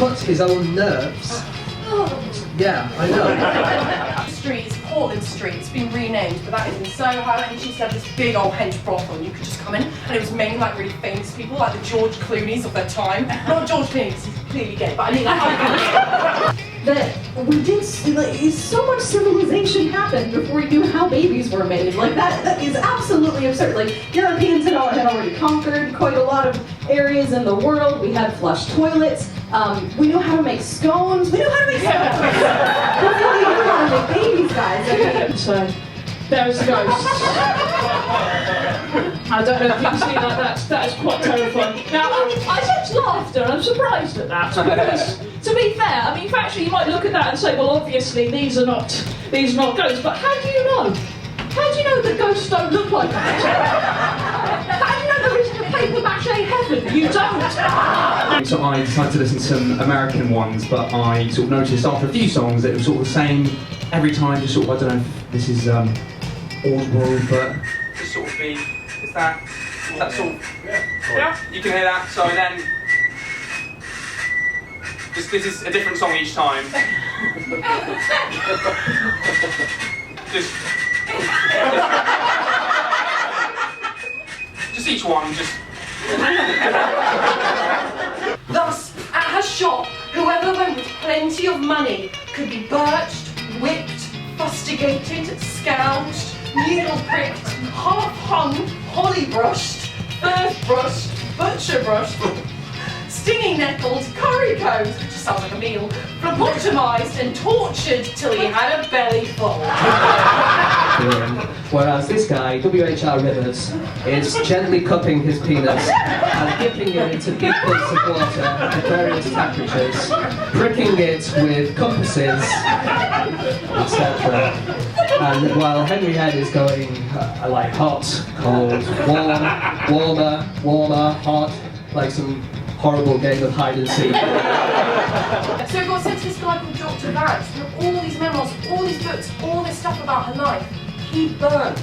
cut his own nerves. Yeah, I know. Streets, Portland Street, it's been renamed, but that is in Soho, and she said this big old hench brothel, and you could just come in, and it was mainly like really famous people, like the George Clooney's of their time. Not George Clooney, because he's clearly gay, but I mean like that we did, like, so much civilization happened before we knew how babies were made. Like that is absolutely absurd. Like Europeans had already conquered quite a lot of areas in the world. We had flush toilets. We knew how to make scones. We knew how to make scones before we knew how to make babies, guys. I mean, So there's a ghost. I don't know if you can see that. That is quite terrifying. Now, I sense laughter, and I'm surprised at that, because, to be fair, I mean, factually, you might look at that and say, well, obviously, these are not ghosts, but how do you know? How do you know that ghosts don't look like that? How do you know there isn't a paper mache heaven? You don't! So I decided to listen to some American ones, but I sort of noticed after a few songs that it was sort of the same every time, just sort of, I don't know if this is audible, but just sort of be, is that sort of, yeah, you can hear that, so then, this is a different song each time. Just each one, just. Thus, at her shop, whoever went with plenty of money could be birched, whipped, fustigated, scourged, needle pricked, half hung, holly brushed, earth brushed, butcher brushed, stinging nettled, curry combed, which just sounds like a meal, phlebotomised and tortured till he had a belly full. Whereas this guy, W.H.R. Rivers, is gently cupping his penis and dipping it into deep pools of water at various temperatures, pricking it with compasses, etc. And while Henry Head is going like hot, cold, warm, warmer, hot, like some horrible game of hide and seek. So it got sent to this guy called Dr. Vance, and all these memoirs, all these books, all this stuff about her life, he burnt.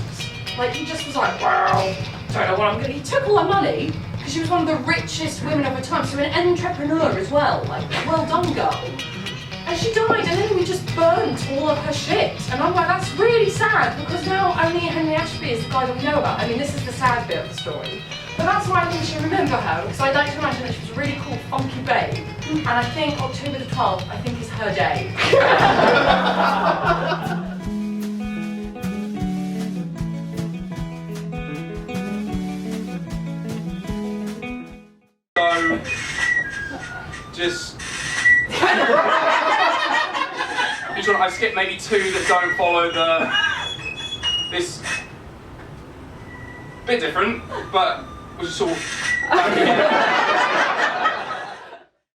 Like, he just was like, wow, don't know what I'm gonna. He took all her money, because she was one of the richest women of her time, so an entrepreneur as well, like, well done, girl. And she died, and then we just burnt all of her shit. And I'm like, that's really sad, because now only Henry Ashby is the guy that we know about. I mean, this is the sad bit of the story. But that's why I think we should remember her, because I'd like to imagine that she was a really cool, funky babe. And I think October the 12th, I think, is her day. So, just. Each one, I've skipped maybe two that don't follow this. Bit different, but we'll just sort of.